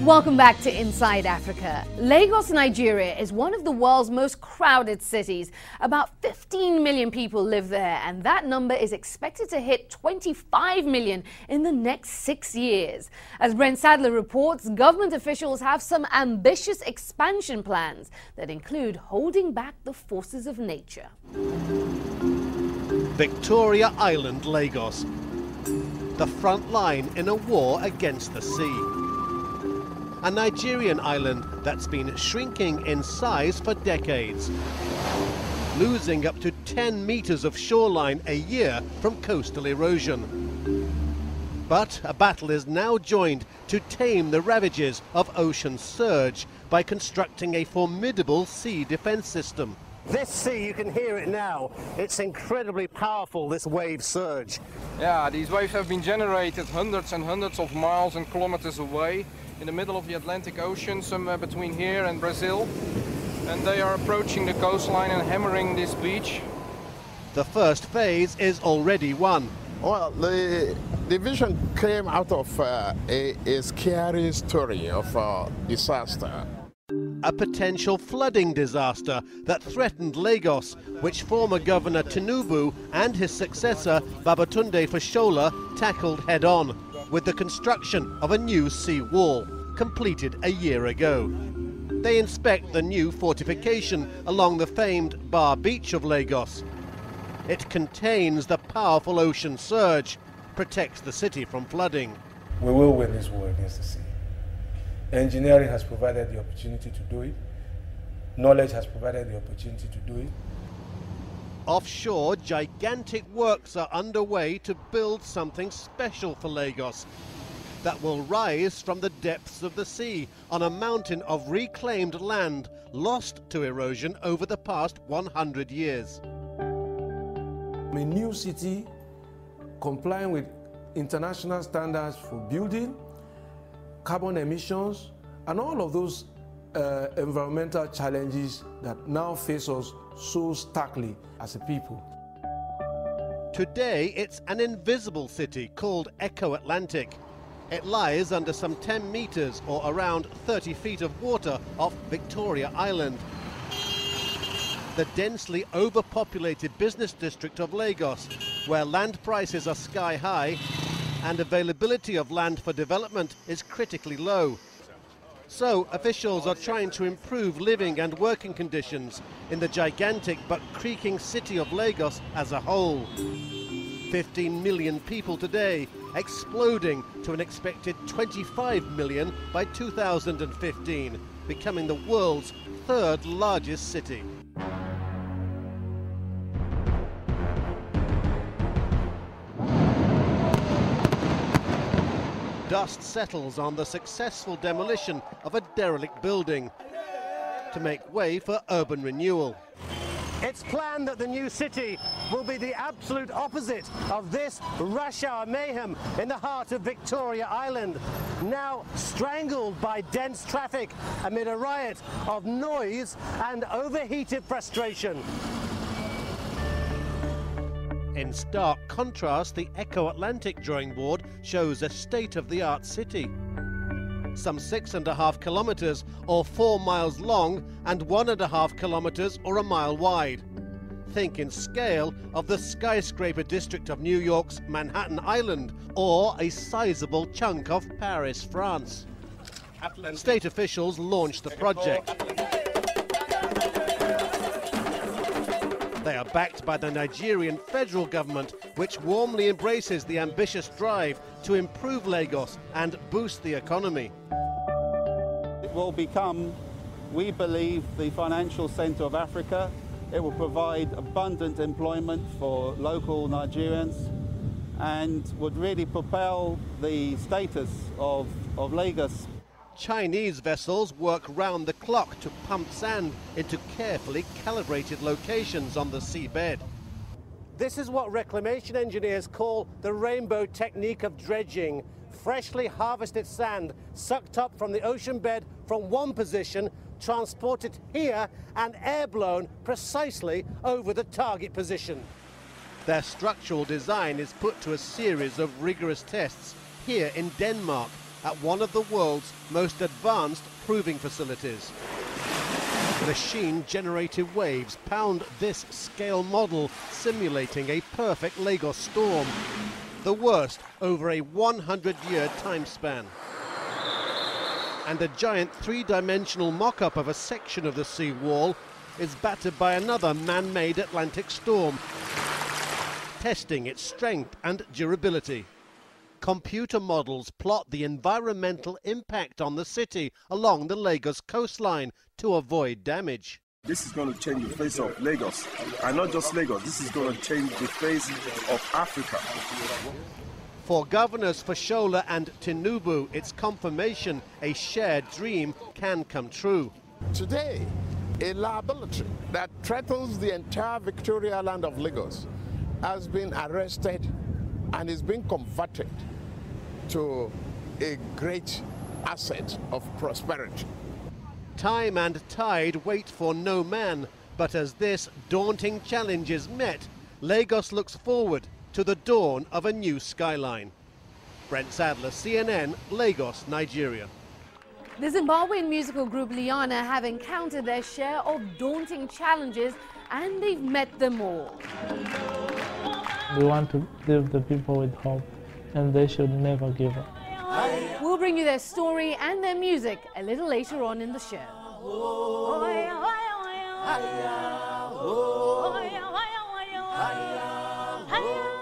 Welcome back to Inside Africa. Lagos, Nigeria is one of the world's most crowded cities. About 15 million people live there, and that number is expected to hit 25 million in the next 6 years. As Brent Sadler reports, government officials have some ambitious expansion plans that include holding back the forces of nature. Victoria Island, Lagos. The front line in a war against the sea. A Nigerian island that's been shrinking in size for decades, losing up to 10 meters of shoreline a year from coastal erosion. But a battle is now joined to tame the ravages of ocean surge by constructing a formidable sea defense system. This sea, you can hear it now. It's incredibly powerful, this wave surge. Yeah, these waves have been generated hundreds and hundreds of miles and kilometers away in the middle of the Atlantic Ocean, somewhere between here and Brazil. And they are approaching the coastline and hammering this beach. The first phase is already won. Well, the vision came out of a scary story of disaster. A potential flooding disaster that threatened Lagos, which former Governor Tinubu and his successor Babatunde Fashola tackled head-on with the construction of a new sea wall, completed a year ago. They inspect the new fortification along the famed Bar Beach of Lagos. It contains the powerful ocean surge, protects the city from flooding. We will win this war against the sea. Engineering has provided the opportunity to do it. Knowledge has provided the opportunity to do it. Offshore, gigantic works are underway to build something special for Lagos that will rise from the depths of the sea on a mountain of reclaimed land lost to erosion over the past 100 years. A new city complying with international standards for building, carbon emissions, and all of those environmental challenges that now face us so starkly as a people. Today, it's an invisible city called Eko Atlantic. It lies under some 10 meters or around 30 feet of water off Victoria Island. The densely overpopulated business district of Lagos, where land prices are sky high and availability of land for development is critically low. So officials are trying to improve living and working conditions in the gigantic but creaking city of Lagos as a whole. 15 million people today, exploding to an expected 25 million by 2015, becoming the world's third largest city. Dust settles on the successful demolition of a derelict building to make way for urban renewal. It's planned that the new city will be the absolute opposite of this rush hour mayhem in the heart of Victoria Island, now strangled by dense traffic amid a riot of noise and overheated frustration. In stark contrast, the Eko Atlantic drawing board shows a state-of-the-art city. Some 6.5 kilometers or 4 miles long and 1.5 kilometers or a mile wide. Think in scale of the skyscraper district of New York's Manhattan Island or a sizable chunk of Paris, France. State officials launched the project. They are backed by the Nigerian federal government, which warmly embraces the ambitious drive to improve Lagos and boost the economy. It will become, we believe, the financial centre of Africa. It will provide abundant employment for local Nigerians and would really propel the status of Lagos. Chinese vessels work round the clock to pump sand into carefully calibrated locations on the seabed. This is what reclamation engineers call the rainbow technique of dredging. Freshly harvested sand sucked up from the ocean bed from one position, transported here and air-blown precisely over the target position. Their structural design is put to a series of rigorous tests here in Denmark at one of the world's most advanced proving facilities. Machine-generated waves pound this scale model, simulating a perfect Lagos storm, the worst over a 100-year time span. And a giant three-dimensional mock-up of a section of the sea wall is battered by another man-made Atlantic storm, testing its strength and durability. Computer models plot the environmental impact on the city along the Lagos coastline to avoid damage. This is going to change the face of Lagos, and not just Lagos, this is going to change the face of Africa. For governors Fashola and Tinubu, it's confirmation a shared dream can come true. Today, a liability that threatens the entire Victoria land of Lagos has been arrested and is being converted to a great asset of prosperity. Time and tide wait for no man, but as this daunting challenge is met, Lagos looks forward to the dawn of a new skyline. Brent Sadler, CNN, Lagos, Nigeria. The Zimbabwean musical group Liana have encountered their share of daunting challenges, and they've met them all. We want to leave the people with hope, and they should never give up. We'll bring you their story and their music a little later on in the show. Hiya.